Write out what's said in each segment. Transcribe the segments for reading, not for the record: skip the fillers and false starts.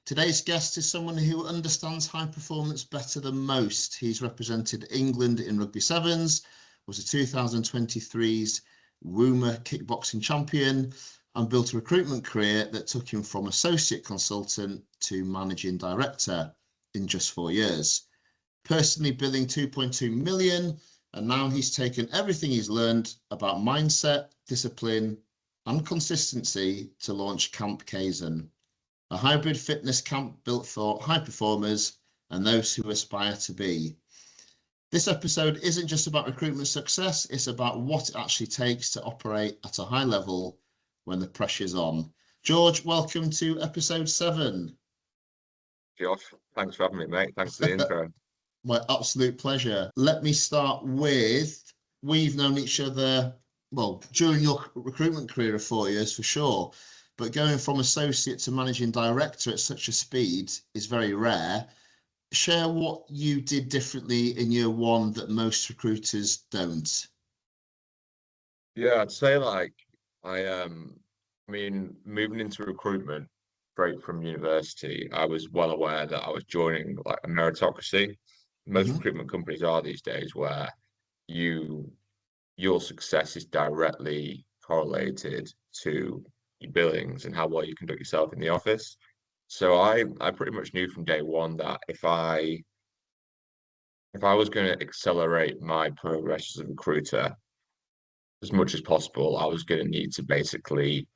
Today's guest is someone who understands high performance better than most. He's represented England in rugby sevens, was a 2023's WUMA kickboxing champion, and built a recruitment career that took him from associate consultant to managing director in just 4 years. Personally billing 2.2 million, and now he's taken everything he's learned about mindset, discipline, and consistency to launch Camp Kaizen, a hybrid fitness camp built for high performers and those who aspire to be. This episode isn't just about recruitment success, it's about what it actually takes to operate at a high level when the pressure's on. George, welcome to episode 7. Josh, thanks for having me, mate. Thanks for the intro. My absolute pleasure. Let me start with, we've known each other, well, during your recruitment career of 4 years for sure, but going from associate to managing director at such a speed is very rare. Share what you did differently in year 1 that most recruiters don't. Yeah, I'd say moving into recruitment straight from university, I was well aware that I was joining like a meritocracy. Most recruitment companies are these days, where your success is directly correlated to your billings and how well you conduct yourself in the office. So I pretty much knew from day one that if I was going to accelerate my progress as a recruiter as much as possible, I was going to need to basically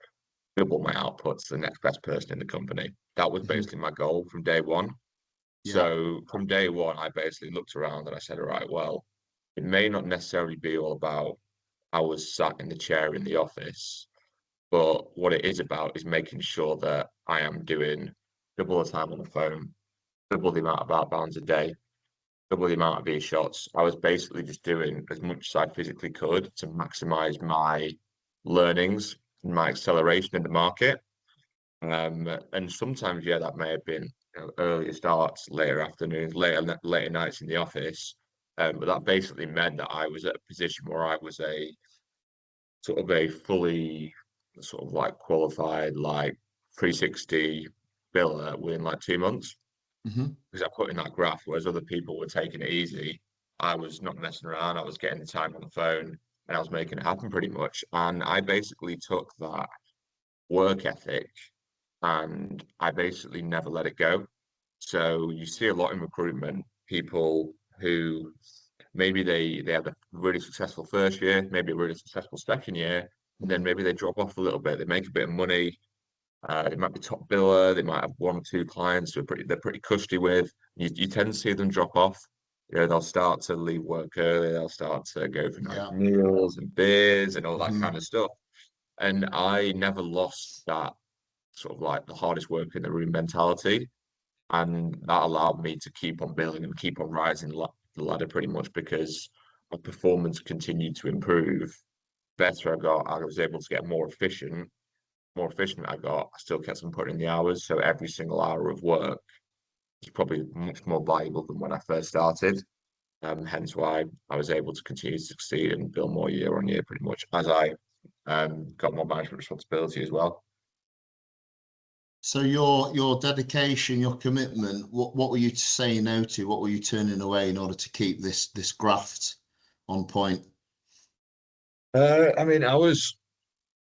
double my output to the next best person in the company. That was basically my goal from day one. Yeah. So from day one, I basically looked around and I said, all right, well, it may not necessarily be all about I was sat in the chair in the office, but what it is about is making sure that I am doing double the time on the phone, double the amount of outbounds a day, double the amount of e-shots. I was basically just doing as much as I physically could to maximize my learnings and my acceleration in the market. And sometimes, yeah, that may have been earlier starts, later afternoons, later nights in the office. But that basically meant that I was at a position where I was a fully qualified 360 biller within 2 months. Because I put in that graph, whereas other people were taking it easy, I was not messing around. I was getting the time on the phone and I was making it happen pretty much. And I basically took that work ethic and I basically never let it go. So you see a lot in recruitment, people who maybe they have a really successful first year, maybe a really successful second year, and then maybe they drop off a little bit. They make a bit of money. They might be top biller. They might have 1 or 2 clients who they're pretty cushy with. You tend to see them drop off. They'll start to leave work early. They'll start to go for nice meals and beers and all that kind of stuff. And I never lost that the hardest work in the room mentality. And that allowed me to keep on building and keep on rising the ladder pretty much, because my performance continued to improve. Better I got, I was able to get more efficient I got, I still kept on putting in the hours. So every single hour of work is probably much more valuable than when I first started. Hence why I was able to continue to succeed and build more year on year pretty much as I got more management responsibility as well. So your dedication, your commitment, what were you saying no to? What were you turning away in order to keep this graft on point? I was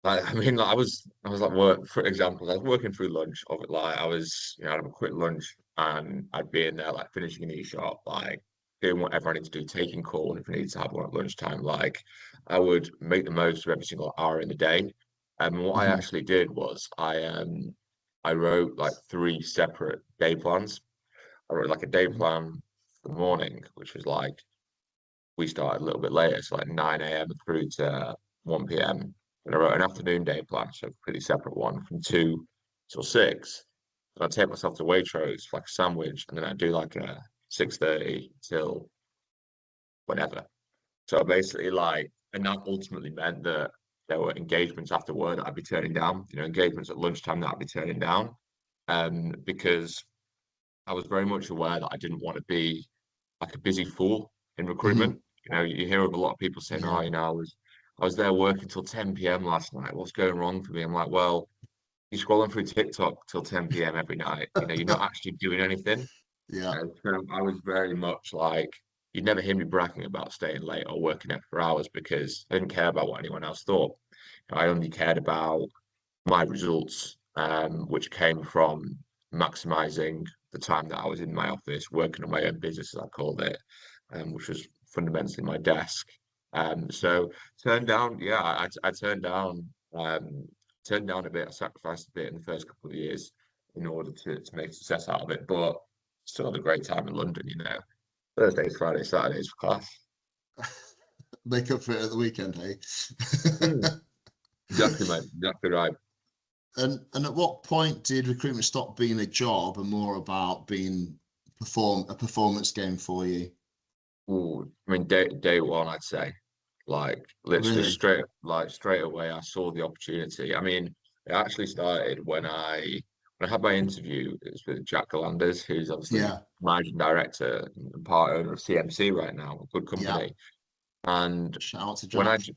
work, for example, I was working through lunch of it. I was, I'd have a quick lunch and I'd be in there finishing an e-shot, doing whatever I need to do, taking calls if I need to have one at lunchtime. I would make the most of every single hour in the day. And what I actually did was I wrote 3 separate day plans. I wrote a day plan for the morning, which was we started a little bit later, so 9 a.m. through to 1 p.m. And I wrote an afternoon day plan, so a pretty separate one from 2 till 6. And I'd take myself to Waitrose for a sandwich, and then I'd do a 6:30 till whenever. So basically and that ultimately meant that there were engagements after work that I'd be turning down, engagements at lunchtime that I'd be turning down, because I was very much aware that I didn't want to be a busy fool in recruitment. You hear of a lot of people saying, I was there working till 10 p.m. last night. What's going wrong for me? I'm well, you're scrolling through TikTok till 10 p.m. every night. You know, you're not actually doing anything. Yeah. So I was very much like, you'd never hear me bragging about staying late or working extra hours because I didn't care about what anyone else thought. I only cared about my results, which came from maximizing the time that I was in my office, working on my own business, as I called it, which was fundamentally my desk. So turned down, yeah, I turned down a bit. I sacrificed a bit in the first couple of years in order to make success out of it, but still had a great time in London, you know. Thursdays, Fridays, Saturdays for class. Make up for it at the weekend, hey? Exactly, mate. Exactly right. And at what point did recruitment stop being a job and more about being a performance game for you? Ooh, I mean, day one, I'd say, like literally Really? straight away, I saw the opportunity. I mean, it actually started when I had my interview. It was with Jack Galanders, who's obviously Yeah. managing director and part owner of CMC right now, a good Yeah. company. And Shout out to when Jack.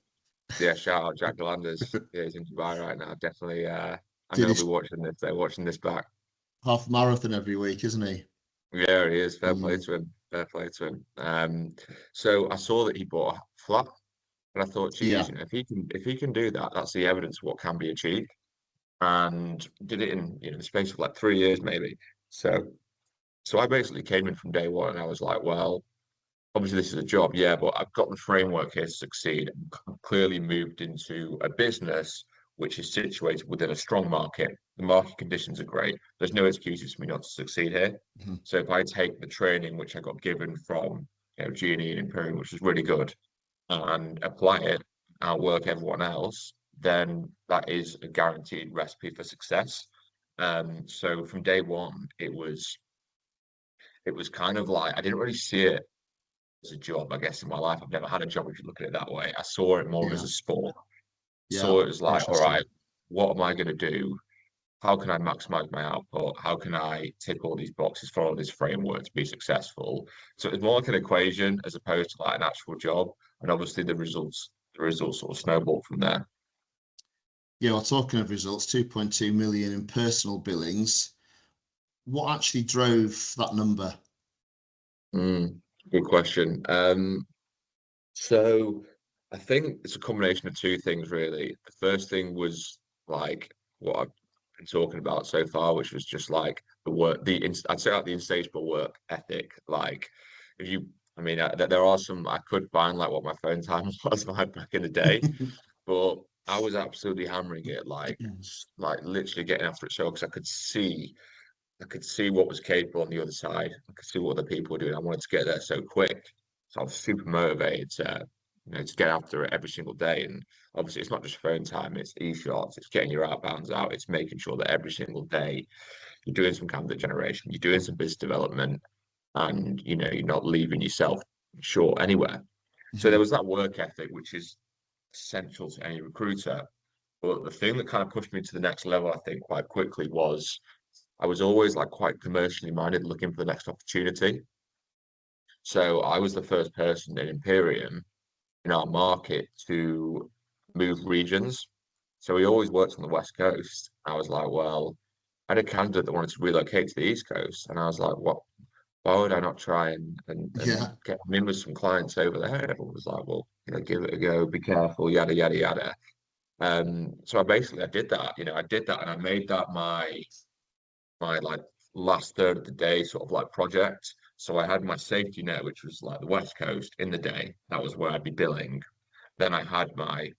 yeah, shout out Jack Galanders. Yeah, he's in Dubai right now. Definitely, I know Did he'll be his watching this. They're watching this back. half marathon every week, isn't he? Yeah, he is. Fair play to him. Fair play to him. So I saw that he bought a flat, and I thought, geez, Yeah. you know, if he can do that, that's the evidence of what can be achieved. And did it in, you know, the space of like 3 years maybe. So I basically came in from day one, and I was like, well, obviously this is a job, yeah, but I've got the framework here to succeed. I'm clearly moved into a business which is situated within a strong market. The market conditions are great. There's no excuses for me not to succeed here. Mhm. So if I take the training which I got given from, you know, G&E and Imperial, which was really good, and apply it, outwork everyone else, then that is a guaranteed recipe for success. So from day one, it was kind of like I didn't really see it as a job, I guess, in my life. I've never had a job if you look at it that way. I saw it more as Yeah. a sport. Yeah. Saw it as like, all Interesting. right, what am I going to do? How can I maximize my output? How can I tick all these boxes, follow this framework to be successful? So it's more like an equation as opposed to like an actual job. And obviously the results sort of snowball from there. Yeah, well, talking of results, 2.2 million in personal billings. What actually drove that number? Good question. So I think it's a combination of two things really. The first thing was like what I've been talking about so far, which was just like the work, I'd say like the insatiable work ethic. Like if you, I mean, there are some I could find like what my phone time was like back in the day, but I was absolutely hammering it, like literally getting after it so because I could see what was capable on the other side. I could see what other people were doing. I wanted to get there so quick. So I was super motivated to, you know, to get after it every single day. And obviously it's not just phone time, it's e-shots, it's getting your outbounds out, it's making sure that every single day you're doing some candidate generation, you're doing some business development, and you know, you're not leaving yourself short anywhere. So there was that work ethic, which is essential to any recruiter. But the thing that kind of pushed me to the next level, I think, quite quickly was I was always like quite commercially minded, looking for the next opportunity. So I was the first person in Imperium in our market to move regions. So we always worked on the West Coast. I was like, well, I had a candidate that wanted to relocate to the East Coast, and I was like, what? Why would I not try and Yeah. get him in with some clients over there? And everyone was like, well, you know, give it a go, be careful, yada yada yada. So I did that. You know, I did that, and I made that my like last third of the day sort of like project. So I had my safety net, which was like the West Coast in the day. That was where I'd be billing. Then I had my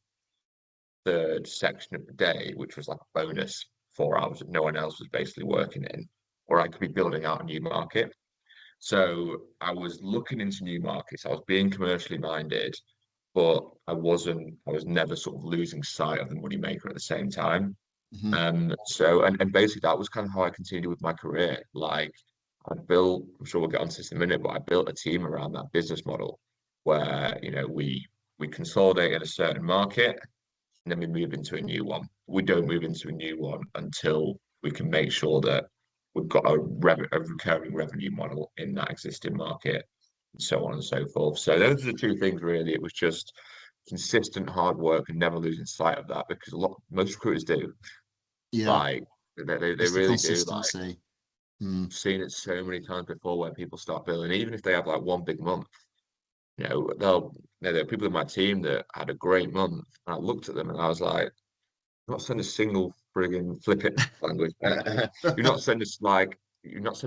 third section of the day, which was like a bonus 4 hours that no one else was basically working in, or I could be building out a new market. So I was looking into new markets. I was being commercially minded, but I was never sort of losing sight of the money maker at the same time. Mhm. And basically that was kind of how I continued with my career. Like I built, I'm sure we'll get onto this in a minute, but I built a team around that business model where, you know, we consolidate in a certain market and then we move into a new one. We don't move into a new one until we can make sure that we've got a recurring revenue model in that existing market, and so on and so forth. So those are the two things really. It was just consistent hard work and never losing sight of that because most recruiters do. Yeah. Like they really do. Like, Consistency. seen it so many times before where people start building, even if they have like one big month, there are people in my team that had a great month. And I looked at them and I was like, not send a single frigging flipping language. You're not sending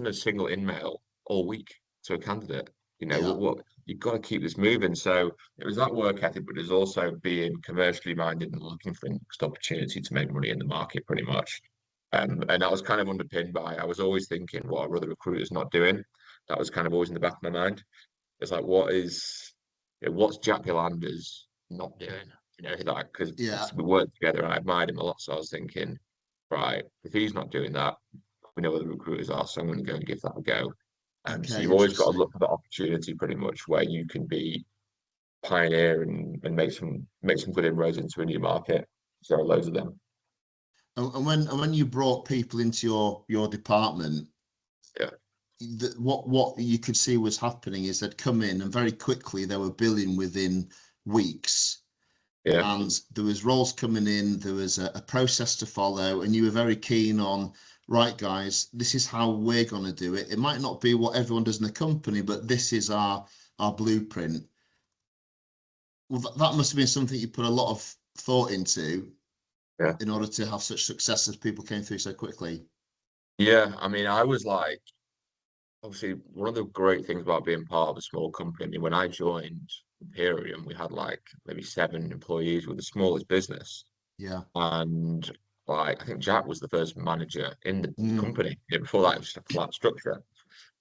a single email all week to a candidate. What you've got to keep this moving. So it was that work ethic, but there's also being commercially minded and looking for the next opportunity to make money in the market, pretty much. And that was kind of underpinned by, I was always thinking, what are other recruiters not doing? That was kind of always in the back of my mind. It's like, what's Jack Yolanda's not doing? Because we worked together and I admired him a lot. So I was thinking, right, if he's not doing that, we know where the recruiters are, so I'm going to go and give that a go. So you've always got to look for the opportunity, pretty much, where you can be pioneer and make some good inroads into a new market. So there are loads of them. And when you brought people into your department, yeah, what you could see was happening is they'd come in and very quickly they were billing within weeks. Yeah. And there was roles coming in, there was a process to follow, and you were very keen on, right, guys, this is how we're going to do it. It might not be what everyone does in the company, but this is our blueprint. Well, that must have been something you put a lot of thought into in order to have such success as people came through so quickly. Yeah, I mean, I was like, obviously, one of the great things about being part of a small company, I mean, when I joined Imperium, we had like maybe 7 employees. With the smallest business. Yeah. And like, I think Jack was the first manager in the company. Yeah, before that, it was just a flat structure.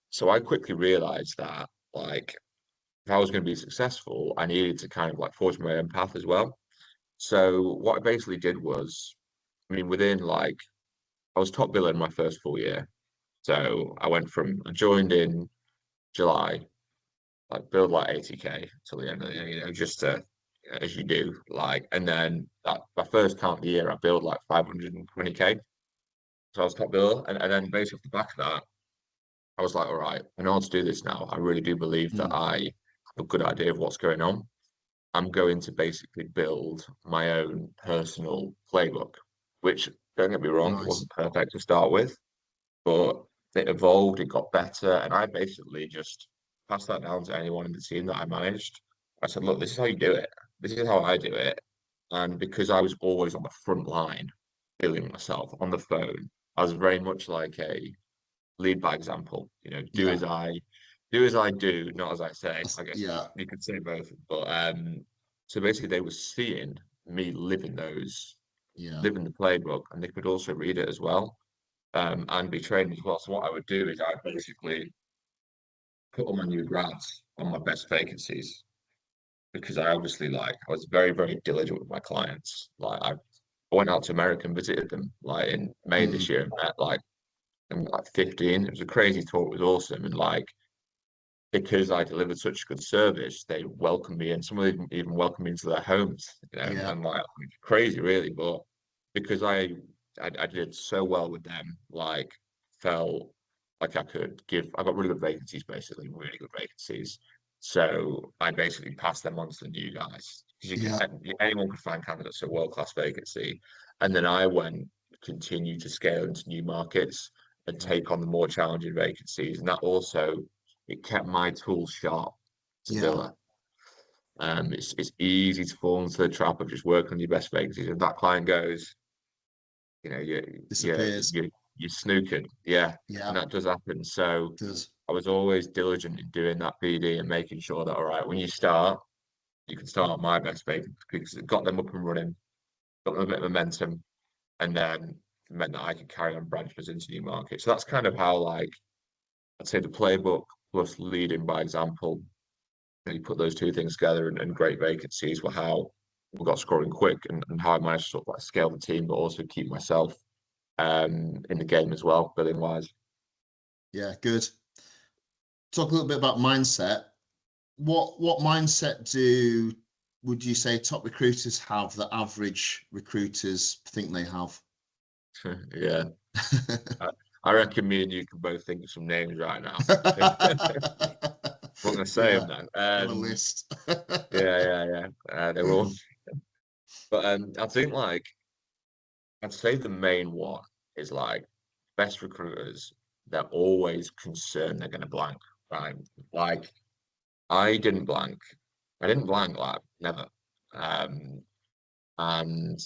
So I quickly realized that, like, if I was going to be successful, I needed to kind of like forge my own path as well. So what I basically did was, I mean, I was top biller in my first full year. So I joined in July, like billed like 80K till the end of the year, just as you do, like, and then my first count of the year, I billed like 520K. So I was top biller, and then basically off the back of that, I was like, all right, I know how to do this now. I really do believe that I have a good idea of what's going on. I'm going to basically build my own personal playbook, which, don't get me wrong, It wasn't perfect to start with, but it evolved, it got better, and I basically just passed that down to anyone in the team that I managed. I said, look, this is how you do it. This is how I do it. And because I was always on the front line, feeling myself on the phone, I was very much like a lead by example. Do as I do, not as I say. I guess you could say both. But so basically, they were seeing me living living the playbook, and they could also read it as well, and be trained as well. So what I would do is I basically put all my new grads on my best vacancies, because I obviously, like, I was very, very diligent with my clients. Like, I went out to America and visited them like in May this year, and met like 15. It was a crazy tour. It was awesome. And like, because I delivered such good service, they welcomed me, and some of them even welcomed me into their homes, and like, crazy really. But because I did so well with them, like, felt like I got really good vacancies, basically, really good vacancies. So I basically passed them on to the new guys, because anyone could find candidates at world-class vacancy. And then I continue to scale into new markets and take on the more challenging vacancies. And that also, it kept my tools sharp to biller. It's easy to fall into the trap of just working on your best vacancies. If that client goes, disappears. You're snookered. And that does happen. So I was always diligent in doing that BD and making sure that, all right, when you start, you can start on my best vacancies, because it got them up and running, got them a bit of momentum, and then meant that I could carry on branching into new markets. So that's kind of how, like, I'd say the playbook plus leading by example, you put those two things together, and great vacancies were how we got scoring quick, and how I managed to sort of like scale the team, but also keep myself in the game as well, billing wise. Yeah, good. Talk a little bit about mindset. What mindset would you say top recruiters have that average recruiters think they have? Yeah. I reckon me and you can both think of some names right now. I'm not going to say them now. On a list. Yeah. They're all. But I think, like, I'd say the main one is like best recruiters, they're always concerned they're going to blank, right? Like I didn't blank. I didn't blank, like never. Um, and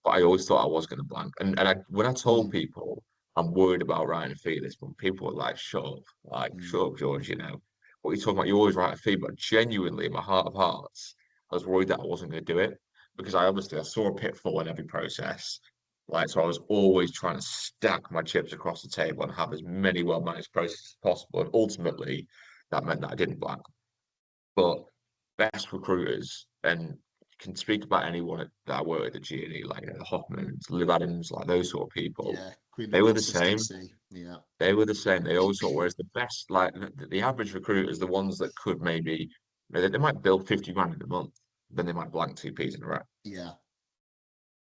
but I always thought I was going to blank. And when I told people I'm worried about writing a fee this month, people were like, shut up, George, you know. What are you talking about? You always write a fee, but genuinely, in my heart of hearts, I was worried that I wasn't going to do it because I saw a pitfall in every process. Like, so I was always trying to stack my chips across the table and have as many well-managed processes as possible. And ultimately, that meant that I didn't blank. But best recruiters, and you can speak about anyone that I work with at G&E, like the Hoffmans, Liv Adams, like those sort of people. Yeah, queen They of were the same. consistency. Yeah. They were the same. They always thought, whereas the best, like the average recruiters, the ones that could maybe, they might build 50 grand in a month, then they might blank 2Ps in a row. Yeah.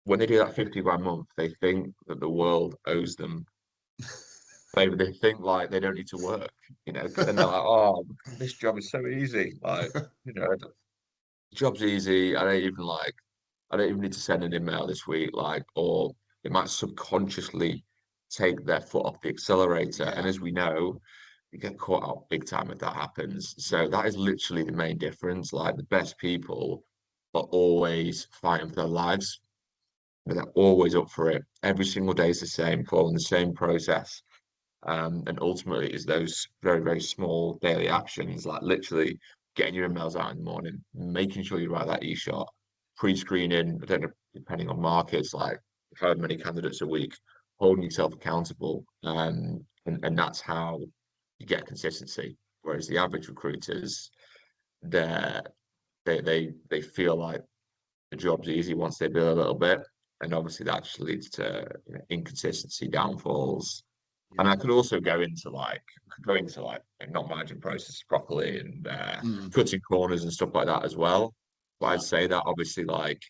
When they do that 50 grand month, they think that the world owes them. They think like they don't need to work, you know, and they're like, oh, this job is so easy. Like, you know, the job's easy. I don't even need to send an email this week, like, or they might subconsciously take their foot off the accelerator. Yeah. And as we know, you get caught out big time if that happens. So that is literally the main difference. Like the best people are always fighting for their lives. They're always up for it. Every single day is the same, following the same process. And ultimately, it's those very, very small daily actions, like literally getting your emails out in the morning, making sure you write that e-shot, pre-screening, I don't know, depending on markets, like however many candidates a week, holding yourself accountable. And that's how you get consistency. Whereas the average recruiters, they're, they feel like the job's easy once they build a little bit. And obviously that just leads to inconsistency, downfalls, and Yeah. I could also go into like not managing processes properly and cutting corners and stuff like that as well. But Yeah. I'd say that obviously like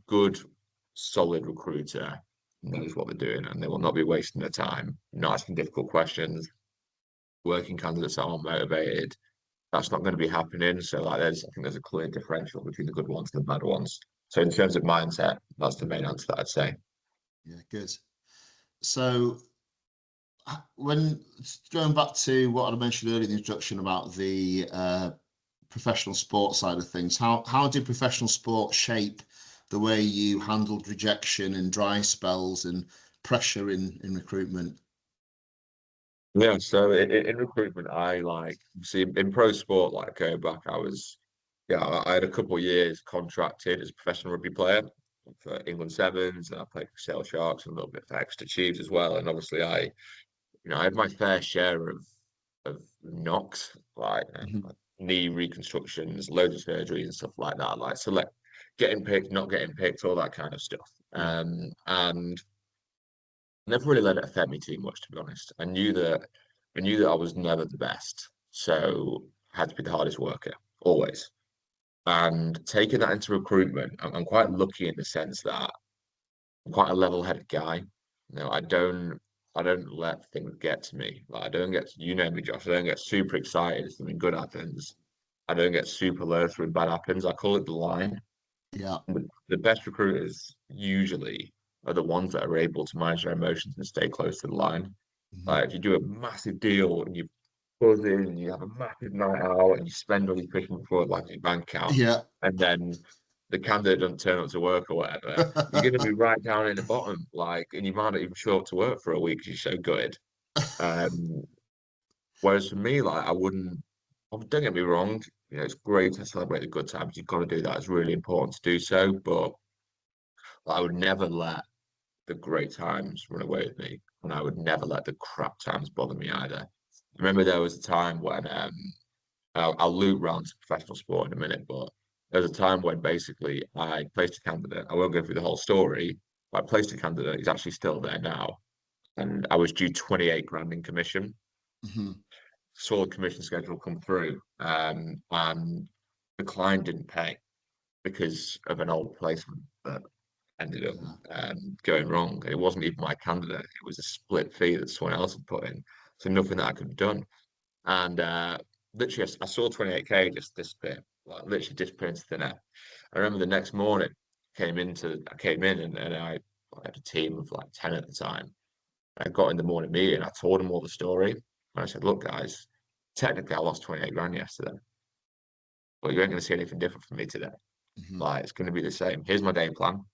good, solid recruiter knows what they're doing and they will not be wasting their time, not asking difficult questions, working candidates that aren't motivated. That's not going to be happening. So like I think there's a clear differential between the good ones and the bad ones. So in terms of mindset, that's the main answer that I'd say. Yeah, good. So when going back to what I mentioned earlier in the introduction about the professional sport side of things, how did professional sport shape the way you handled rejection and dry spells and pressure in recruitment? Yeah, so in recruitment, I like see in pro sport, like going back, I had a couple of years contracted as a professional rugby player for England Sevens, and I played for Sale Sharks and a little bit for Exeter Chiefs as well. And obviously, I had my fair share of knocks, like knee reconstructions, loads of surgeries and stuff like that. Like select getting picked, not getting picked, all that kind of stuff. And never really let it affect me too much, to be honest. I knew that I was never the best, so I had to be the hardest worker always. And taking that into recruitment, I'm quite lucky in the sense that I'm quite a level-headed guy. You know, I don't let things get to me. Like I don't get, you know me, Josh. I don't get super excited if something good happens. I don't get super low when bad happens. I call it the line. Yeah. The best recruiters usually are the ones that are able to manage their emotions and stay close to the line. Like if you do a massive deal and you buzz in and you have a massive night out and you spend all your fishing before like your bank account, Yeah. and then the candidate doesn't turn up to work or whatever, you're going to be right down in the bottom, like, and you might not even show up to work for a week because you're so good. Um, Whereas for me, like, don't get me wrong, you know, it's great to celebrate the good times. You've got to do that. It's really important to do so, but I would never let the great times run away with me, and I would never let the crap times bother me either. I remember there was a time when I'll loop round to professional sport in a minute, but there was a time when basically I placed a candidate. I won't go through the whole story, but I placed a candidate. He's actually still there now, and I was due 28 grand in commission. Saw the commission schedule come through, and the client didn't pay because of an old placement that ended up going wrong. It wasn't even my candidate; it was a split fee that someone else had put in. So nothing that I could have done. And literally, I saw 28K just disappear, like literally disappear into thin air. I remember the next morning, I came in and I had a team of like 10 at the time. I got in the morning meeting, I told them all the story. And I said, look, guys, technically I lost 28 grand yesterday, but you ain't going to see anything different from me today. Like, it's going to be the same. Here's my game plan.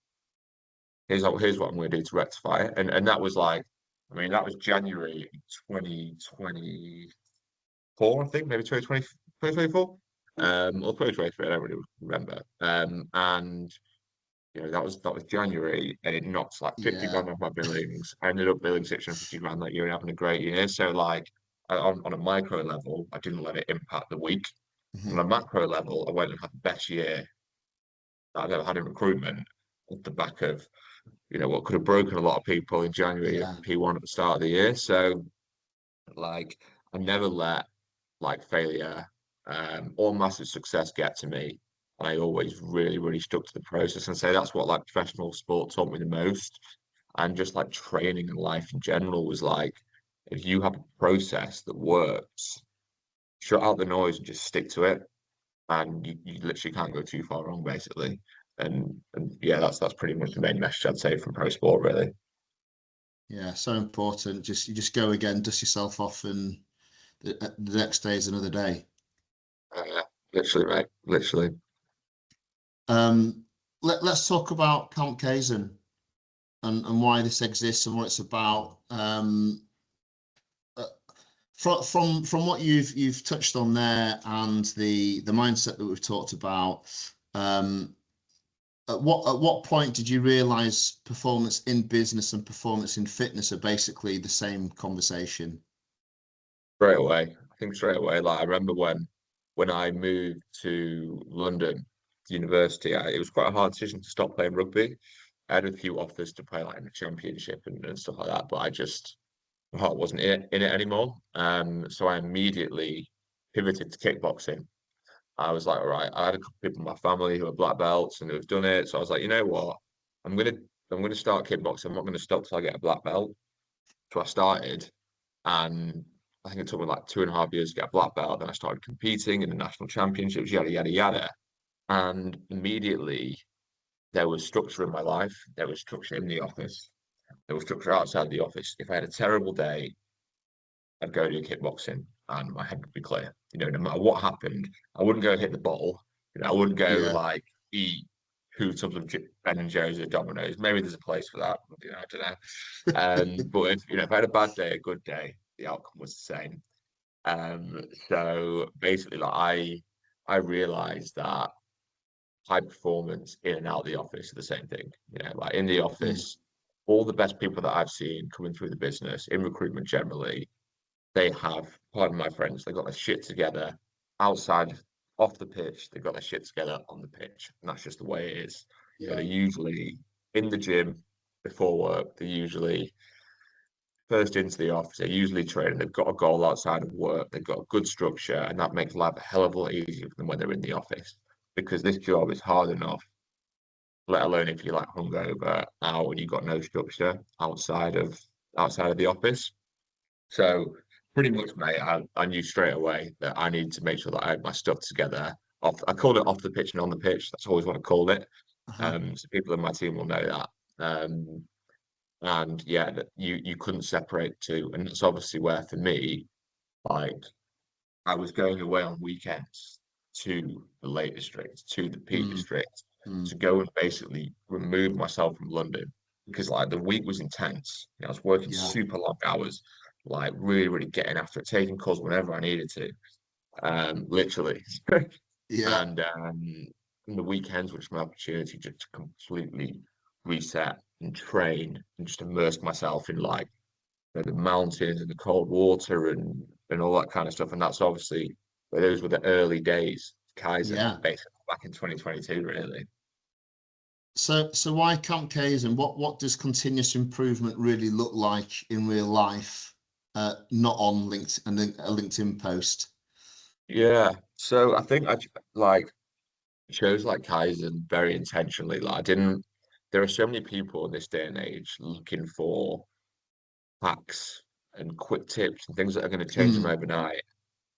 Here's what I'm going to do to rectify it. And that was like, I mean, that was January 2024, I think, maybe 2024, or 2023, I don't really remember. And you know, that was January, and it knocked like 50 grand off my billings. I ended up billing 650 grand that year and having a great year. So like on a micro level, I didn't let it impact the week. On a macro level, I went and had the best year that I've ever had in recruitment at the back of, you know, what could have broken a lot of people in January at P1 at the start of the year. So like I never let like failure or massive success get to me. I always really, really stuck to the process and say that's what like professional sport taught me the most. And just like training and life in general was like, if you have a process that works, shut out the noise and just stick to it. And you literally can't go too far wrong, basically. And yeah, that's pretty much the main message I'd say from pro sport, really. Yeah, so important. You just go again, dust yourself off, and the next day is another day. Literally, mate. Literally. Let's talk about Camp Kaizen and why this exists and what it's about. From what you've touched on there and the mindset that we've talked about, at what point did you realize performance in business and performance in fitness are basically the same conversation? Straight away. I think straight away. Like I remember when I moved to London to university, it was quite a hard decision to stop playing rugby. I had a few offers to play like in the championship and stuff like that, but my heart wasn't in it anymore. So I immediately pivoted to kickboxing. I was like, all right, I had a couple of people in my family who are black belts and who've done it. So I was like, you know what? I'm gonna start kickboxing. I'm not gonna stop till I get a black belt. So I started, and I think it took me like 2.5 years to get a black belt. Then I started competing in the national championships, yada yada yada. And immediately there was structure in my life. There was structure in the office. There was structure outside the office. If I had a terrible day, I'd go do kickboxing and my head would be clear. You know, no matter what happened, I wouldn't go hit the bottle. You know, I wouldn't go like eat 2 tubs of Ben and Jerry's or Domino's. Maybe there's a place for that. You know, I don't know. But if I had a bad day, a good day, the outcome was the same. So basically, like I realized that high performance in and out of the office are the same thing. You know, like in the office, all the best people that I've seen coming through the business in recruitment generally, they have, pardon my French, they got their shit together outside, off the pitch. They've got their shit together on the pitch, and that's just the way it is. Yeah. They're usually in the gym before work. They're usually first into the office. They're usually training. They've got a goal outside of work. They've got a good structure, and that makes life a hell of a lot easier for them when they're in the office, because this job is hard enough, let alone if you're like hungover out and you've got no structure outside of the office. So pretty much, mate, I knew straight away that I needed to make sure that I had my stuff together. I called it off the pitch and on the pitch. That's always what I called it. So people in my team will know that. And yeah, that you couldn't separate two. And that's obviously where, for me, like I was going away on weekends to the Lake District, to the Peak District, to go and basically remove myself from London, because like the week was intense. You know, I was working super long hours, like really, really getting after it, taking calls whenever I needed to, literally. And the weekends were just my opportunity just to completely reset and train and just immerse myself in like, you know, the mountains and the cold water and all that kind of stuff. And that's obviously, those were the early days, Kaizen, basically back in 2022, really. So why Camp Kaizen? What does continuous improvement really look like in real life? Not on LinkedIn, a LinkedIn post. Yeah. So I think I chose like Kaizen very intentionally. Like there are so many people in this day and age looking for hacks and quick tips and things that are going to change them overnight.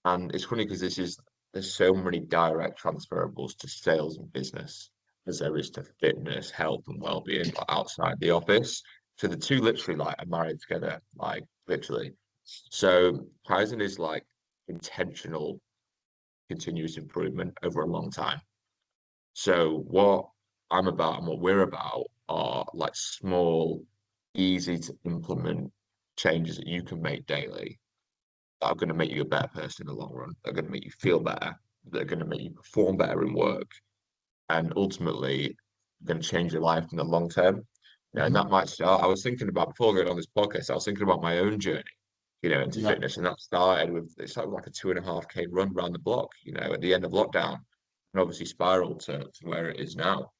And it's funny because there's so many direct transferables to sales and business. as there is to fitness, health, and well-being, like, outside the office. So the two literally like are married together, like literally. So Kaizen is like intentional, continuous improvement over a long time. So what I'm about and what we're about are like small, easy to implement changes that you can make daily that are going to make you a better person in the long run. They're going to make you feel better. They're going to make you perform better in work, and ultimately going to change your life in the long term. And that might start. I was thinking about before going on this podcast. I was thinking about my own journey, into fitness, and that started with like a 2.5K run around the block. At the end of lockdown, and obviously spiraled to where it is now.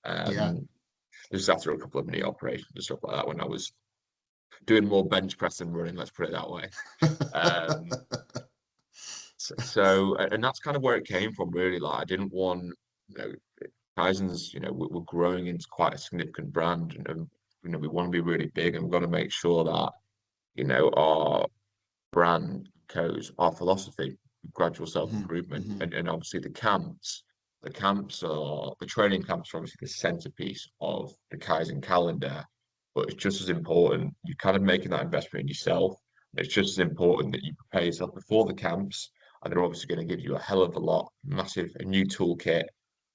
This is after a couple of knee operations and stuff like that, when I was doing more bench press than running, let's put it that way. And that's kind of where it came from, really. Like, I didn't want, Kaizen's, we're growing into quite a significant brand, and we want to be really big, and we've got to make sure that, our brand goes, our philosophy, gradual self-improvement, and obviously the training camps are obviously the centerpiece of the Kaizen calendar, but it's just as important, you're kind of making that investment in yourself. It's just as important that you prepare yourself before the camps, and they're obviously going to give you a hell of a lot, a new toolkit,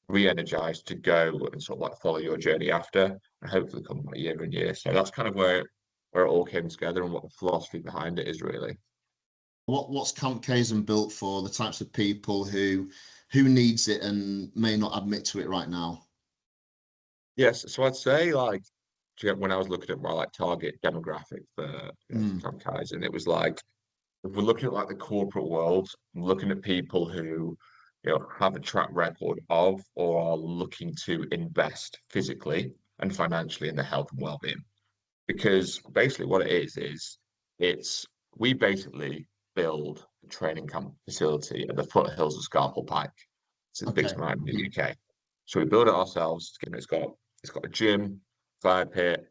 re-energized to go and sort of like follow your journey after, and hopefully come back year and year. So that's kind of where it all came together, and what the philosophy behind it is, really. What's Camp Kaizen built for? The types of people who needs it and may not admit to it right now? Yes, so I'd say, like, when I was looking at my like target demographic for Camp Kaizen, it was like, if we're looking at like the corporate world, looking at people who have a track record of or are looking to invest physically and financially in their health and well-being. Because basically what it is we basically build a training camp facility at the foothills of Scarfell Pike. It's the biggest mountain in the UK. So we build it ourselves. It's got a gym, fire pit,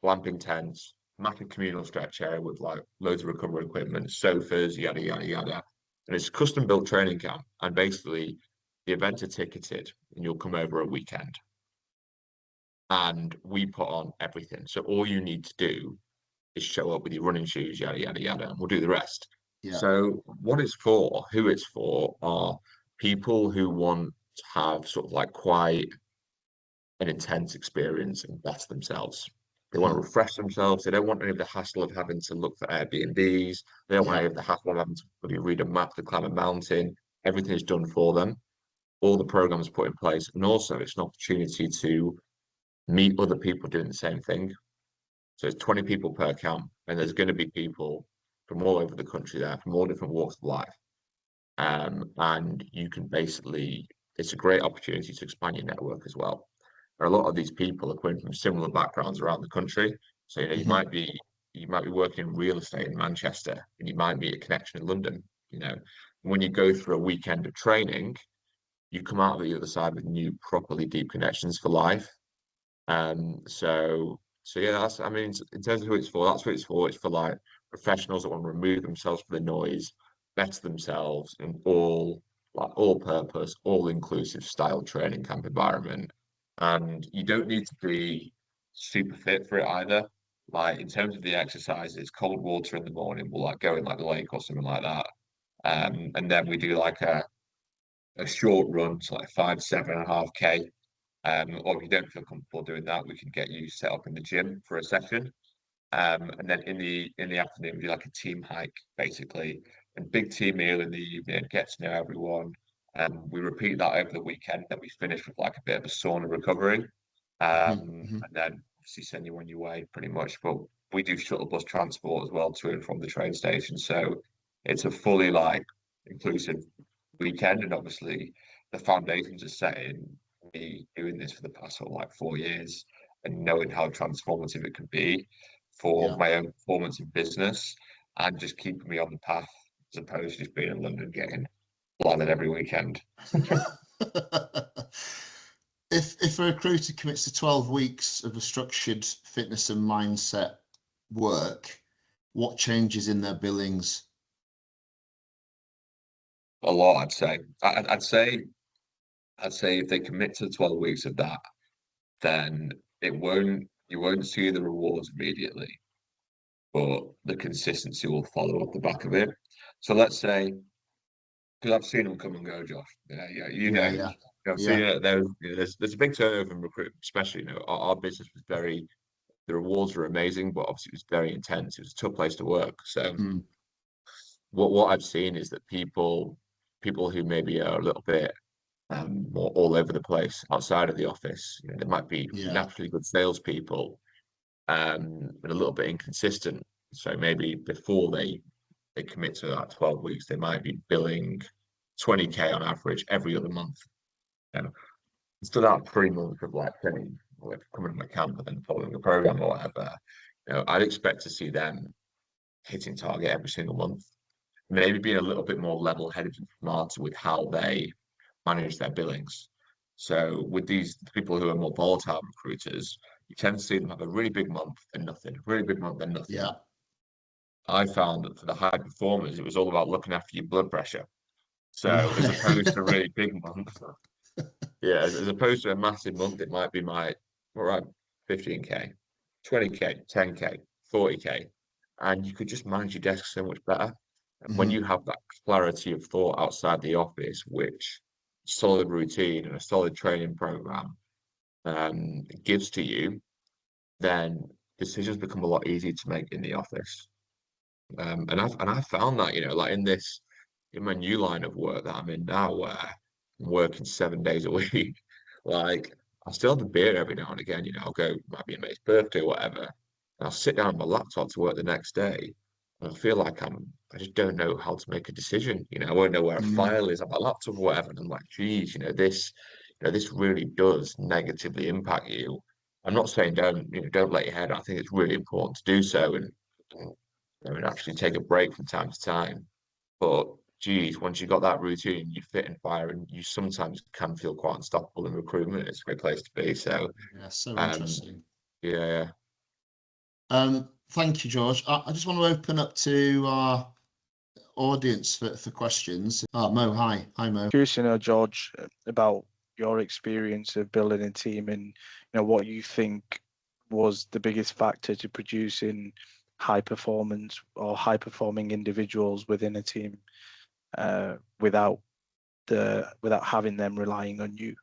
glamping tents, massive communal stretch area with like loads of recovery equipment, sofas, yada yada yada. And it's a custom built training camp. And basically the events are ticketed, and you'll come over a weekend. And we put on everything. So all you need to do is show up with your running shoes, yada yada yada, and we'll do the rest. So what it's for, who it's for, are people who want to have sort of like quite an intense experience and better themselves. They want to refresh themselves. They don't want any of the hassle of having to look for Airbnbs. They don't want any of the hassle of having to read a map to climb a mountain. Everything is done for them. All the programs put in place. And also it's an opportunity to meet other people doing the same thing. So it's 20 people per camp, and there's going to be people from all over the country there, from all different walks of life. And you can basically, it's a great opportunity to expand your network as well. A lot of these people are coming from similar backgrounds around the country. So you might be working in real estate in Manchester, and you might meet a connection in London. When you go through a weekend of training, you come out of the other side with new, properly deep connections for life. So yeah, in terms of who it's for, that's what it's for. It's for like professionals that want to remove themselves from the noise, better themselves in all purpose, all inclusive style training camp environment. And you don't need to be super fit for it either. Like, in terms of the exercises, cold water in the morning, we'll like go in like the lake or something like that. And then we do like a short run, so like 5 to 7.5K. Or if you don't feel comfortable doing that, we can get you set up in the gym for a session. And then in the afternoon, we do like a team hike, basically, and big team meal in the evening, get to know everyone. We repeat that over the weekend. Then we finish with like a bit of a sauna recovery. And then obviously send you on your way pretty much. But we do shuttle bus transport as well to and from the train station. So it's a fully like inclusive weekend. And obviously the foundations are set in me doing this for the past sort of like 4 years and knowing how transformative it can be for my own performance in business, and just keeping me on the path, as opposed to just being in London getting blinded every weekend. If a recruiter commits to 12 weeks of a structured fitness and mindset work, what changes in their billings? A lot, I'd say. I'd say I'd say if they commit to 12 weeks of that, then you won't see the rewards immediately, but the consistency will follow off the back of it. So let's say, because I've seen them come and go, Josh. Yeah, you know, Yeah. I've seen it. There's a big turnover in recruitment, especially, our business was very, the rewards were amazing, but obviously it was very intense. It was a tough place to work. So what I've seen is that people who maybe are a little bit more all over the place outside of the office, they might be naturally good salespeople, but a little bit inconsistent. So maybe before they commit to that 12 weeks, they might be billing 20K on average every other month. Instead of that 3 months of like training, or coming to my camp and then following a program or whatever, I'd expect to see them hitting target every single month. Maybe being a little bit more level-headed and smarter with how they manage their billings. So with these people who are more volatile recruiters, you tend to see them have a really big month and nothing, really big month and nothing. Yeah. I found that for the high performers, it was all about looking after your blood pressure. So as opposed to a really big month, as opposed to a massive month, it might be all right, 15K, 20K, 10K, 40K, and you could just manage your desk so much better. And when you have that clarity of thought outside the office, which solid routine and a solid training program gives to you, then decisions become a lot easier to make in the office. And I found that, like in my new line of work that I'm in now, where I'm working 7 days a week, like I still have a beer every now and again. I'll go, might be a mate's birthday or whatever, and I'll sit down on my laptop to work the next day. And I feel like I just don't know how to make a decision. I won't know where a file is on my laptop or whatever. And I'm like, geez, this really does negatively impact you. I'm not saying don't let your head out. I think it's really important to do so and actually take a break from time to time. But geez, once you've got that routine, you fit and fire, and you sometimes can feel quite unstoppable in recruitment. It's a great place to be. So so interesting. Yeah. Thank you, George. I just want to open up to our audience for questions. Mo, hi Mo. Curious to know, George, about your experience of building a team and what you think was the biggest factor to producing high performance or high performing individuals within a team without having them relying on you.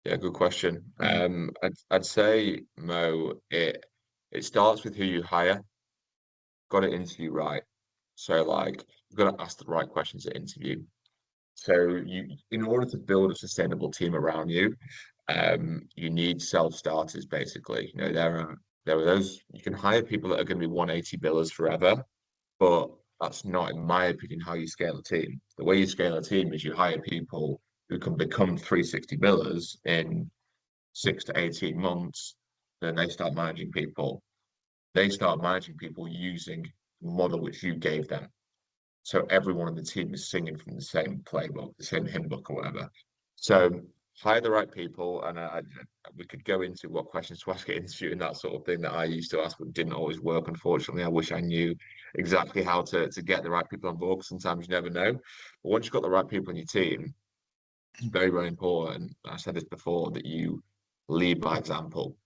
Yeah, good question. I'd say, Mo, it starts with who you hire. Got to interview right. So like you've got to ask the right questions at interview. So in order to build a sustainable team around you, you need self-starters basically. There are those, you can hire people that are going to be 180 billers forever, but that's not, in my opinion, how you scale a team. The way you scale a team is you hire people who can become 360 billers in 6 to 18 months. Then they start managing people. They start managing people using the model which you gave them. So everyone in the team is singing from the same playbook, the same hymn book or whatever. So hire the right people, and we could go into what questions to ask at interview and that sort of thing that I used to ask, but didn't always work. Unfortunately, I wish I knew exactly how to get the right people on board. Because sometimes you never know. But once you've got the right people in your team, it's very, very important. I said this before, that you lead by example.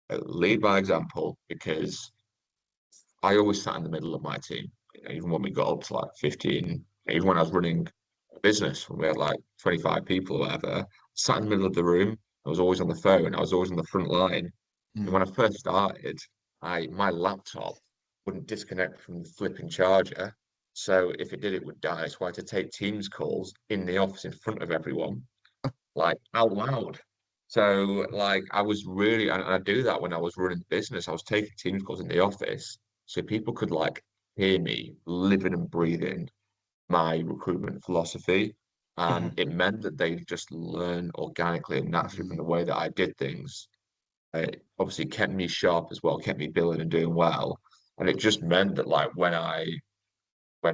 Lead by example, because I always sat in the middle of my team. Even when we got up to like 15, even when I was running a business, when we had like 25 people or whatever, sat in the middle of the room. I was always on the phone. I was always on the front line. And when I first started, my laptop wouldn't disconnect from the flipping charger. So if it did, it would die. So I had to take Teams calls in the office in front of everyone, like out loud. So like I was really, and I do that when I was running the business. I was taking Teams calls in the office so people could like hear me living and breathing my recruitment philosophy. And it meant that they just learn organically and naturally from the way that I did things. It obviously kept me sharp as well, kept me billing and doing well. And it just meant that like when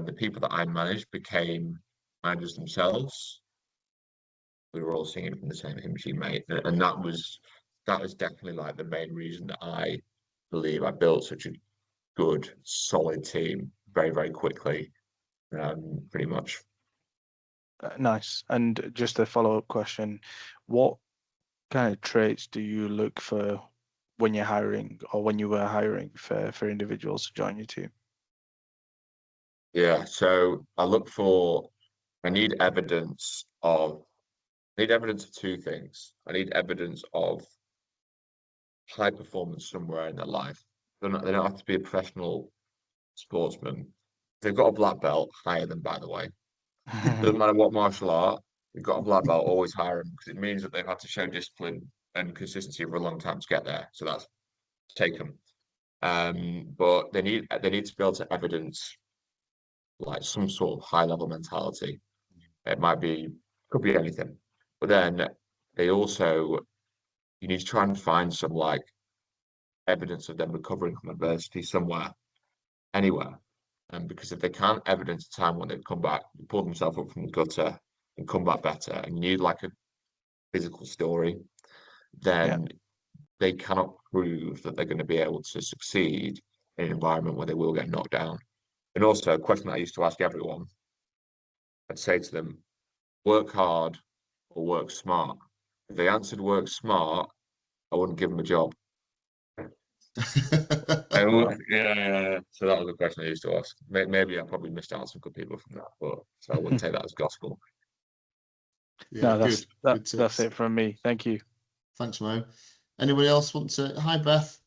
the people that I managed became managers themselves, we were all singing from the same hymn sheet, mate. And that was definitely like the main reason that I believe I built such a good, solid team very, very quickly, pretty much. Nice. And just a follow-up question, what kind of traits do you look for when you're hiring, or when you were hiring for individuals to join your team? Yeah, so I need evidence of two things. I need evidence of high performance somewhere in their life. They don't have to be a professional sportsman. If they've got a black belt, hire them, by the way. Doesn't matter what martial art, they've got a black belt, always hire them, because it means that they've had to show discipline and consistency for a long time to get there. So that's take them. But they need to be able to evidence like some sort of high level mentality. It could be anything. But then they also, you need to try and find some like evidence of them recovering from adversity somewhere, anywhere. And because if they can't evidence a time when they've come back, pulled themselves up from the gutter and come back better, and you need like a physical story, then they cannot prove that they're going to be able to succeed in an environment where they will get knocked down. And also, a question that I used to ask everyone, I'd say to them, work hard or work smart. If they answered work smart, I wouldn't give them a job. Yeah. So that was the question I used to ask. Maybe I probably missed out some good people from that, but so I wouldn't take that as gospel. Yeah, no, that's it from me. Thank you. Thanks, Mo. Anybody else want to? Hi, Beth.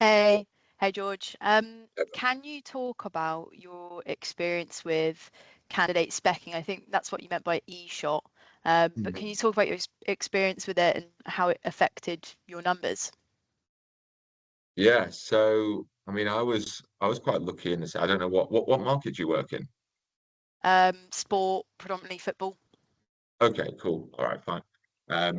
Hey, George. Can you talk about your experience with candidate specking? I think that's what you meant by e-shot. But can you talk about your experience with it and how it affected your numbers? Yeah, so I mean, I was quite lucky in this. I don't know what market do you work in? Sport, predominantly football. Okay, cool. All right, fine.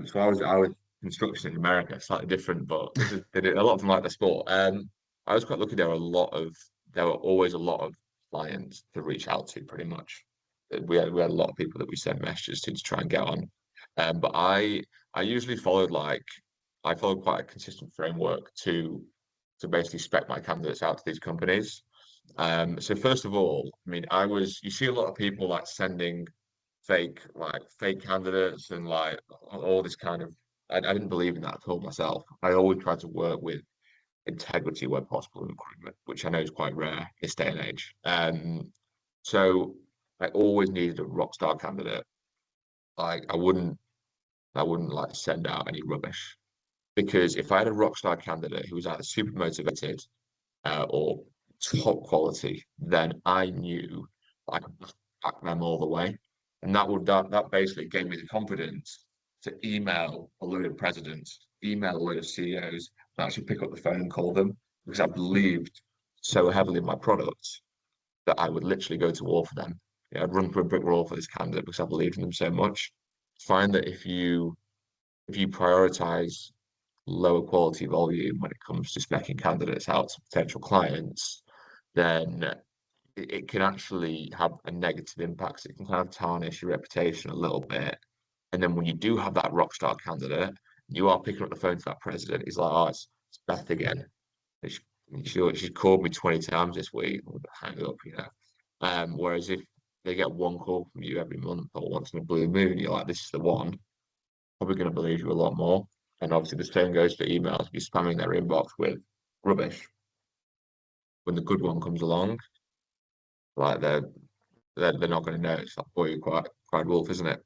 So I was construction in America, slightly different, but they did a lot of them like the sport. I was quite lucky. There were always a lot of clients to reach out to, pretty much. We had a lot of people that we sent messages to try and get on. But I usually I followed quite a consistent framework to basically spec my candidates out to these companies. So first of all, I mean, you see a lot of people like sending fake candidates and like all this kind of, I didn't believe in that at all myself. I always tried to work with integrity where possible in recruitment, which I know is quite rare this day and age. So I always needed a rock star candidate. Like I wouldn't like send out any rubbish, because if I had a rock star candidate who was either super motivated or top quality, then I knew I could back them all the way. And that basically gave me the confidence to email a load of presidents, email a load of CEOs, and actually pick up the phone and call them, because I believed so heavily in my product that I would literally go to war for them. Yeah, I'd run through a brick wall for this candidate because I believed in them so much. Find that if you prioritize lower quality volume when it comes to specking candidates out to potential clients, then it can actually have a negative impact. So it can kind of tarnish your reputation a little bit. And then when you do have that rock star candidate, you are picking up the phone to that president. He's like, oh, it's Beth again. She called me 20 times this week. Hang up, you know. Whereas if they get one call from you every month or once in a blue moon, you're like, this is the one. Probably going to believe you a lot more. And obviously the same goes for emails. You're spamming their inbox with rubbish. When the good one comes along, like they're not going to know. It's like, boy, you're quite wolf, isn't it?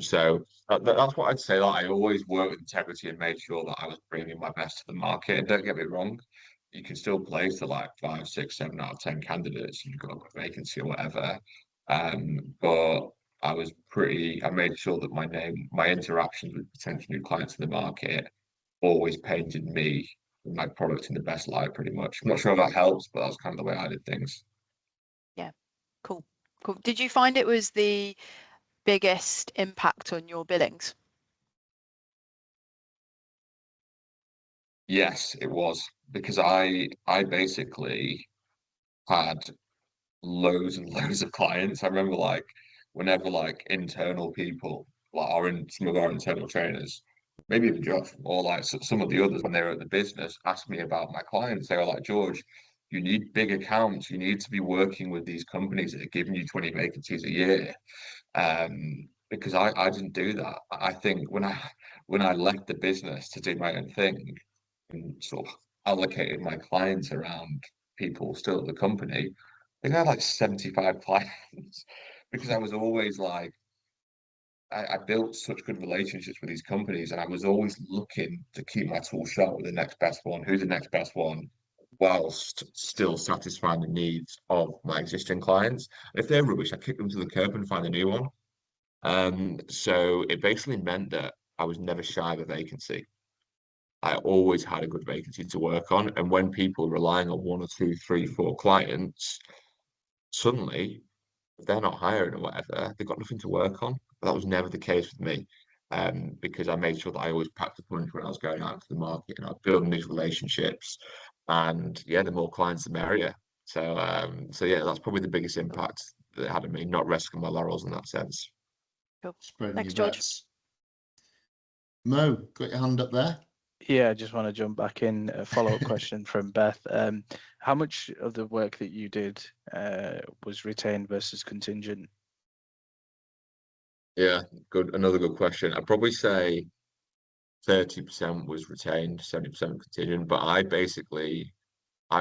So that's what I'd say. Like I always work with integrity and made sure that I was bringing my best to the market. And don't get me wrong, you can still place to like 5, 6, 7 out of 10 candidates. You've got a vacancy or whatever. But I made sure that my interactions with potential new clients in the market always painted me and my product in the best light, pretty much. I'm not sure if that helps, but that's kind of the way I did things. Yeah, cool. Did you find it was the biggest impact on your billings? Yes, it was, because I basically had loads and loads of clients. I remember like whenever like internal people, like some of our internal trainers, maybe even Josh or like some of the others when they were at the business, asked me about my clients. They were like, George, you need big accounts. You need to be working with these companies that are giving you 20 vacancies a year. because I didn't do that. I think when I left the business to do my own thing and sort of allocated my clients around people still at the company, I think I had like 75 clients because I was always like, I built such good relationships with these companies, and I was always looking to keep my tool sharp with the next best one. Who's the next best one? Whilst still satisfying the needs of my existing clients. And if they're rubbish, I kick them to the curb and find a new one. So it basically meant that I was never shy of a vacancy. I always had a good vacancy to work on. And when people are relying on 1 or 2, 3, 4 clients, suddenly, if they're not hiring or whatever, they've got nothing to work on. But that was never the case with me, because I made sure that I always packed a punch when I was going out into the market and I was building these relationships. And yeah, the more clients, the merrier. So yeah, that's probably the biggest impact that it had on me, not resting my laurels in that sense. Cool. Spreading Thanks, your George. bets. Mo, got your hand up there? Yeah, I just want to jump back in. A follow-up question from Beth. How much of the work that you did was retained versus contingent? Yeah, good. Another good question. I'd probably say 30% was retained, 70% contingent. But I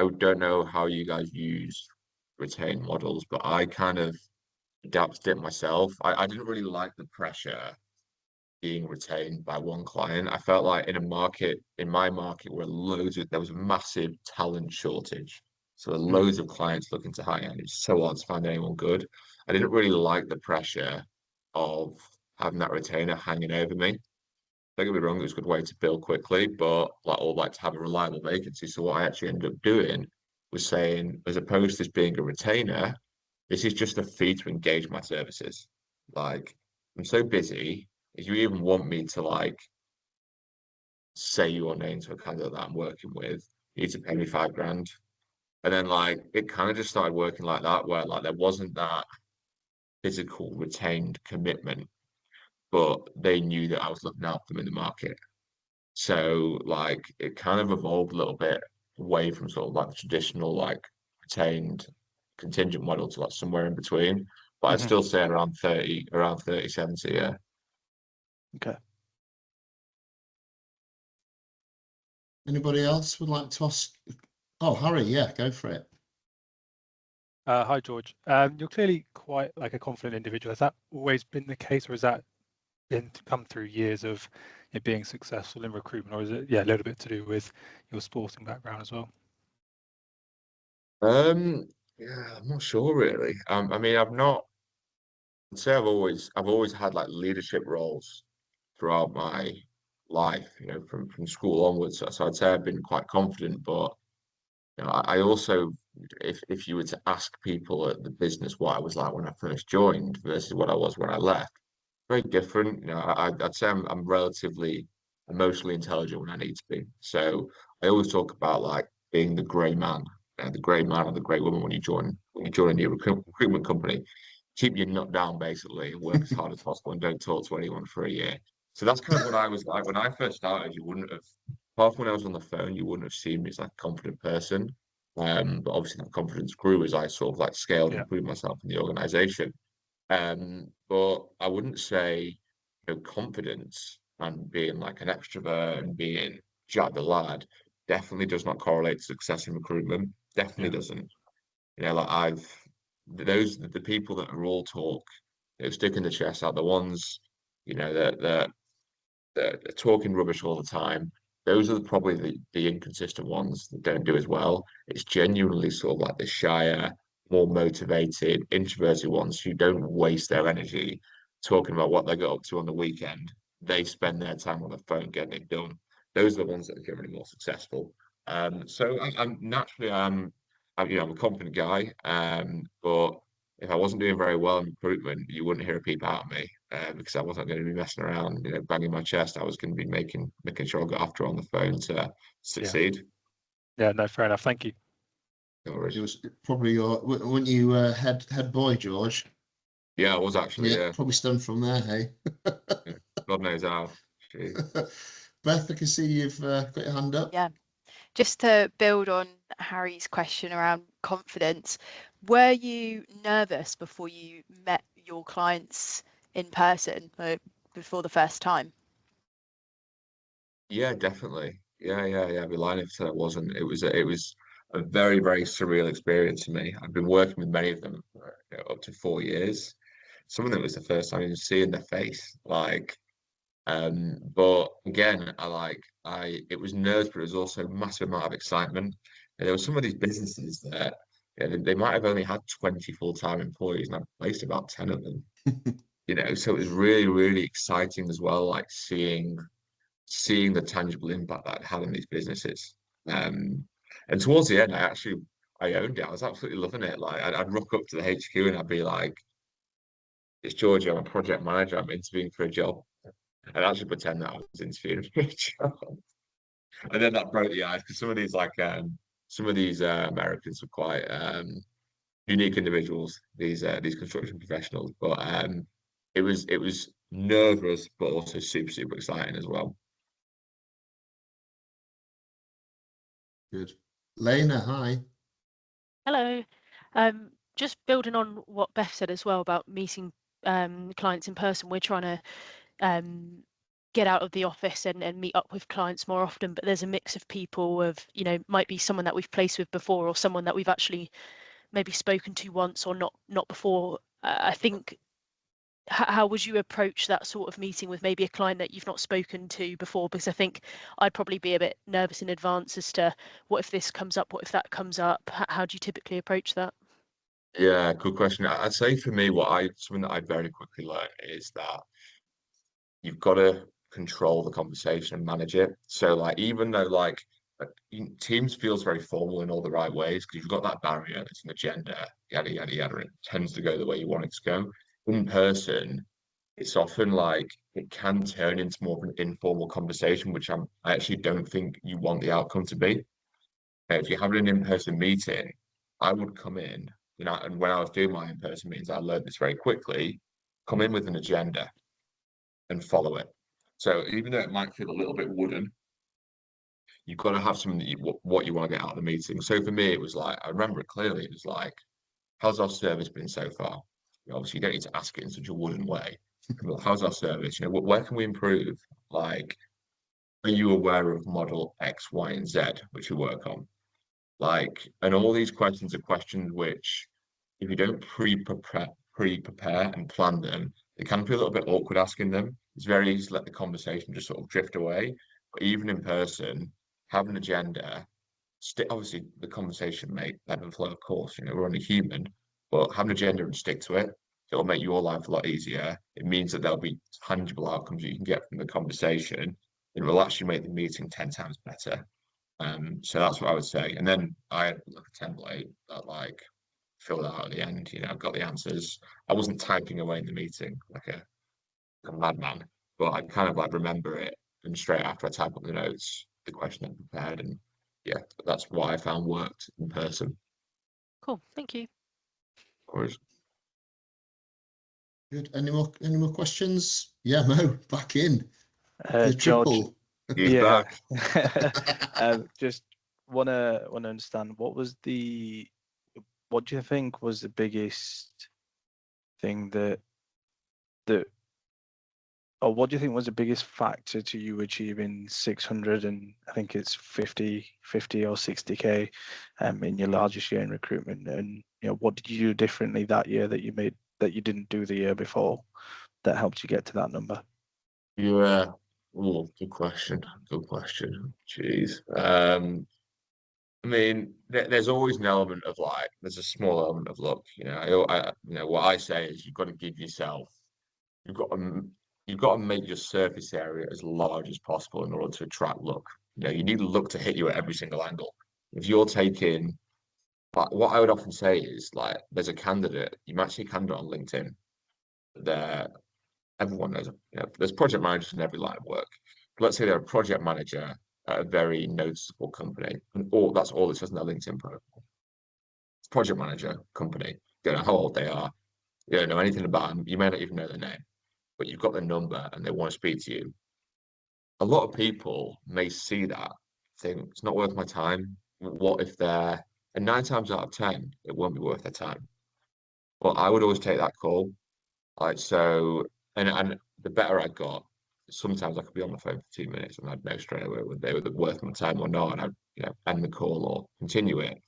don't know how you guys use retained models, but I kind of adapted it myself. I didn't really like the pressure being retained by one client. I felt like in my market, where there was a massive talent shortage. So there were loads of clients looking to hire, and it's so hard to find anyone good. I didn't really like the pressure of having that retainer hanging over me. Don't get me wrong, it was a good way to build quickly, but like to have a reliable vacancy. So what I actually ended up doing was saying, as opposed to this being a retainer, this is just a fee to engage my services. Like, I'm so busy. If you even want me to like say your name to a candidate that I'm working with, you need to pay me £5,000. And then like it kind of just started working like that, where like there wasn't that physical retained commitment, but they knew that I was looking after them in the market. So like it kind of evolved a little bit away from sort of like the traditional like retained contingent model to like somewhere in between. But I'd still say around 30, 70, yeah. Okay. Anybody else would like to ask? Oh, Harry, yeah, go for it. Hi, George. You're clearly quite like a confident individual. Has that always been the case, or has that come through years of being successful in recruitment, or is it a little bit to do with your sporting background as well? Yeah, I'm not sure really. I mean, I'd say I've always had like leadership roles throughout my life, from school onwards. So I'd say I've been quite confident, but I also, if you were to ask people at the business what I was like when I first joined versus what I was when I left, very different. I'd say I'm relatively emotionally intelligent when I need to be. So I always talk about like being the grey man, the grey man or the grey woman when you join a new recruitment company. Keep your nut down basically, and work as hard as possible, and don't talk to anyone for a year. So that's kind of what I was like when I first started. You wouldn't have, apart from when I was on the phone, you wouldn't have seen me as like a confident person. But obviously that confidence grew as I sort of like scaled and improved myself in the organization. But I wouldn't say confidence and being like an extrovert and being Jack the lad definitely does not correlate to success in recruitment. Definitely doesn't. Like the people that are all talk, sticking the chest out, the ones, that they're talking rubbish all the time. Those are probably the inconsistent ones that don't do as well. It's genuinely sort of like the shyer, more motivated, introverted ones who don't waste their energy talking about what they got up to on the weekend. They spend their time on the phone getting it done. Those are the ones that are generally more successful. So I'm naturally I'm a confident guy. But if I wasn't doing very well in recruitment, you wouldn't hear a peep out of me, because I wasn't going to be messing around, banging my chest. I was going to be making sure I got after on the phone to succeed. Yeah, no, fair enough. Thank you. It was probably weren't you head boy, George? Yeah, I was actually. Yeah, probably stemmed from there, hey. God knows how. Beth, I can see you've got your hand up. Yeah. Just to build on Harry's question around confidence, were you nervous before you met your clients in person before the first time? Yeah, definitely. Yeah. I'd be lying if I said it wasn't. It was a very, very surreal experience for me. I've been working with many of them for, up to 4 years. Some of them it was the first time even seeing their face. But again, it was nerves, but it was also a massive amount of excitement. And there were some of these businesses that they might have only had 20 full-time employees, and I've placed about 10 of them. So it was really, really exciting as well, like seeing the tangible impact that it had on these businesses. And towards the end, I owned it. I was absolutely loving it. Like I'd rock up to the HQ and I'd be like, "It's George, I'm a project manager. I'm interviewing for a job." And actually pretend that I was interviewing for a job. And then that broke the ice because some of these Americans were quite unique individuals. These construction professionals, but it was nervous, but also super, super exciting as well. Good. Lena, hi. Hello. Just building on what Beth said as well about meeting clients in person. We're trying to get out of the office and meet up with clients more often, but there's a mix of people of, might be someone that we've placed with before or someone that we've actually maybe spoken to once or not before. I think, how would you approach that sort of meeting with maybe a client that you've not spoken to before? Because I think I'd probably be a bit nervous in advance as to what if this comes up, what if that comes up? How do you typically approach that? Yeah, good question. I'd say for me, something that I very quickly learned is that you've got to control the conversation and manage it. So even though Teams feels very formal in all the right ways because you've got that barrier, it's an agenda, yada yada yada. It tends to go the way you want it to go. In person, it's often it can turn into more of an informal conversation, which I actually don't think you want the outcome to be. If you're having an in-person meeting, I would come in, and when I was doing my in-person meetings, I learned this very quickly. Come in with an agenda and follow it. So even though it might feel a little bit wooden, you've got to have something that what you want to get out of the meeting. So for me, it was I remember it clearly. It was how's our service been so far? Obviously, you don't need to ask it in such a wooden way. But how's our service? Where can we improve? Are you aware of model X, Y, and Z, which we work on? And all these questions are questions which, if you don't pre-prepare and plan them, they can feel a little bit awkward asking them. It's very easy to let the conversation just sort of drift away. But even in person, have an agenda. Obviously, the conversation may ebb and flow, of course. We're only human, but have an agenda and stick to it. It'll make your life a lot easier. It means that there'll be tangible outcomes you can get from the conversation. It will actually make the meeting 10 times better. So that's what I would say. And then I had a template that filled out at the end. I've got the answers. I wasn't typing away in the meeting like a madman, but I kind of remember it. And straight after I type up the notes, the question I prepared, and yeah, that's what I found worked in person. Cool, thank you. Of course. Good. Any more questions? Yeah, Mo, back in. The George, triple. Yeah. Just wanna understand what do you think was the biggest thing or what do you think was the biggest factor to you achieving 600 and I think it's 50 or 60k in your largest year in recruitment? And what did you do differently that year that you didn't do the year before that helped you get to that number? Yeah. Oh, good question. Jeez. I mean, there's always an element of there's a small element of luck. What I say is you've got to give yourself, you've got to make your surface area as large as possible in order to attract luck. You need luck to hit you at every single angle. If you're taking, what I would often say is there's a candidate, you might see a candidate on LinkedIn. Everyone knows, there's project managers in every line of work. Let's say they're a project manager at a very noticeable company, and that's all it says in their LinkedIn profile. It's project manager company. You don't know how old they are. You don't know anything about them. You may not even know their name, but you've got their number and they want to speak to you. A lot of people may see that, think it's not worth my time. What if they're, and 9 times out of 10, it won't be worth their time. But I would always take that call. Like, so, and the better I got, sometimes I could be on the phone for 2 minutes and I'd know straight away whether they were worth my time or not, and I'd, you know, end the call or continue it.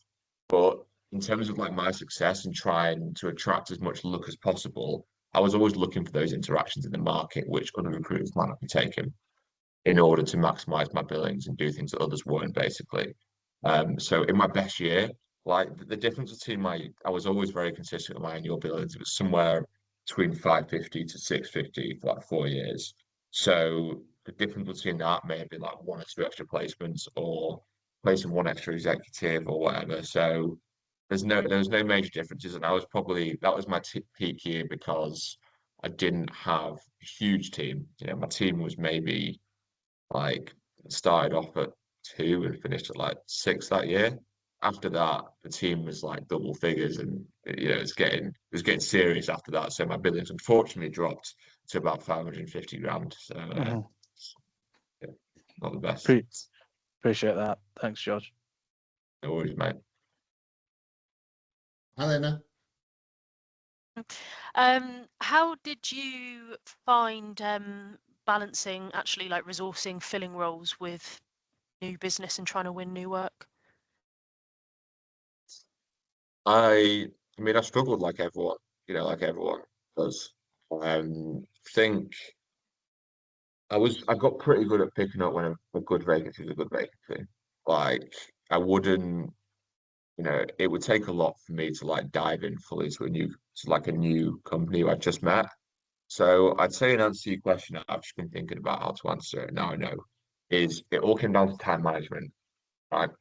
But in terms of like my success and trying to attract as much luck as possible, I was always looking for those interactions in the market, which other recruiters might not be taking, in order to maximize my billings and do things that others weren't, basically. So in my best year, like the difference between I was always very consistent with my annual billings. It was somewhere between 550 to 650 for like 4 years. So the difference between that may have been like 1 or 2 extra placements or placing 1 extra executive or whatever. So there was no major differences, and that was my peak year because I didn't have a huge team. You know, my team was maybe like started off at 2 and finished at like 6 that year. After that, the team was like double figures, and you know it was getting serious after that. So my billings unfortunately dropped to about 550 grand. So yeah, not the best. Appreciate that. Thanks, George. No worries, mate. Helena. How did you find balancing actually like resourcing, filling roles with new business and trying to win new work? I mean, I struggled like everyone, you know, like everyone does. Think I got pretty good at picking up when a good vacancy is a good vacancy. Like I wouldn't, you know, it would take a lot for me to like dive in fully to a new company I just met. So I'd say in answer to your question, I've just been thinking about how to answer it. Now I know is it all came down to time management, right?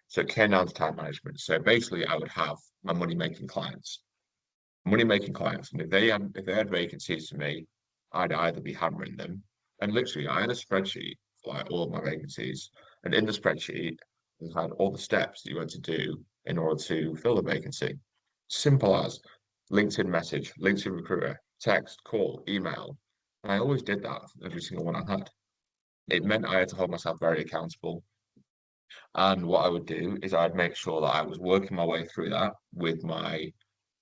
So it came down to time management. So basically, I would have my money making clients, and if they had vacancies for me, I'd either be hammering them, and literally, I had a spreadsheet for like all of my vacancies, and in the spreadsheet, it had all the steps that you had to do in order to fill the vacancy. Simple as LinkedIn message, LinkedIn recruiter, text, call, email. And I always did that for every single one I had. It meant I had to hold myself very accountable. And what I would do is I'd make sure that I was working my way through that with my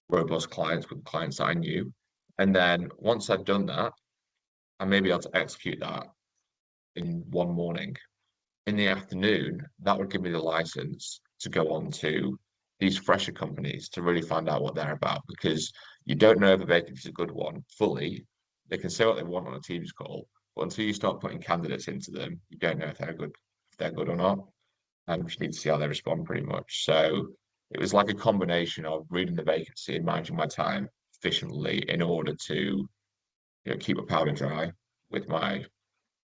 robust clients, with clients that I knew. And then once I'd done that, I may be able to execute that in one morning. In the afternoon, that would give me the license to go on to these fresher companies to really find out what they're about, because you don't know if a vacancy is a good one fully. They can say what they want on a Teams call, but until you start putting candidates into them, you don't know if they're good or not. And we just need to see how they respond pretty much. So it was like a combination of reading the vacancy and managing my time efficiently in order to, you know, keep a powder dry with my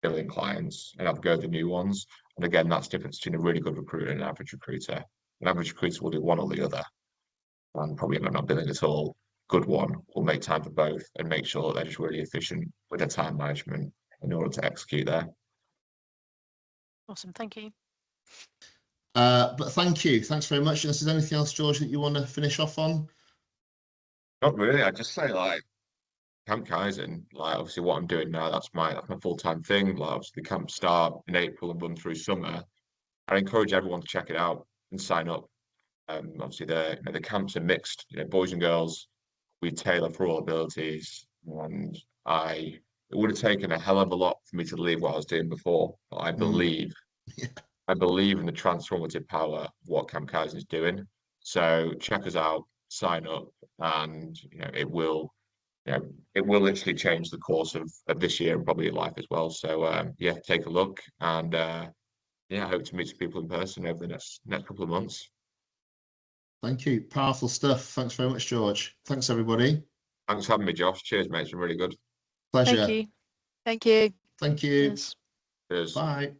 billing clients and have go the new ones. And again, that's the difference between a really good recruiter and an average recruiter. An average recruiter will do one or the other and probably end up not billing at all. Good one will make time for both and make sure that they're just really efficient with their time management in order to execute there. Awesome, thank you. But thank you. Thanks very much. Is there anything else, George, that you want to finish off on? Not really. I'd just say like Camp Kaizen, like obviously what I'm doing now, that's my full-time thing. Like obviously the camps start in April and run through summer. I encourage everyone to check it out and sign up. Obviously the camps are mixed, you know, boys and girls. We tailor for all abilities, and it would have taken a hell of a lot for me to leave what I was doing before. But I believe in the transformative power of what Camp Kaizen is doing. So check us out, sign up, and you know it will literally change the course of this year and probably your life as well. So yeah, take a look, and yeah, I hope to meet some people in person over the next couple of months. Thank you. Powerful stuff. Thanks very much, George. Thanks, everybody. Thanks for having me, Josh. Cheers, mate. It's been really good. Pleasure. Thank you. Thank you. Thank you. Cheers. Cheers. Bye.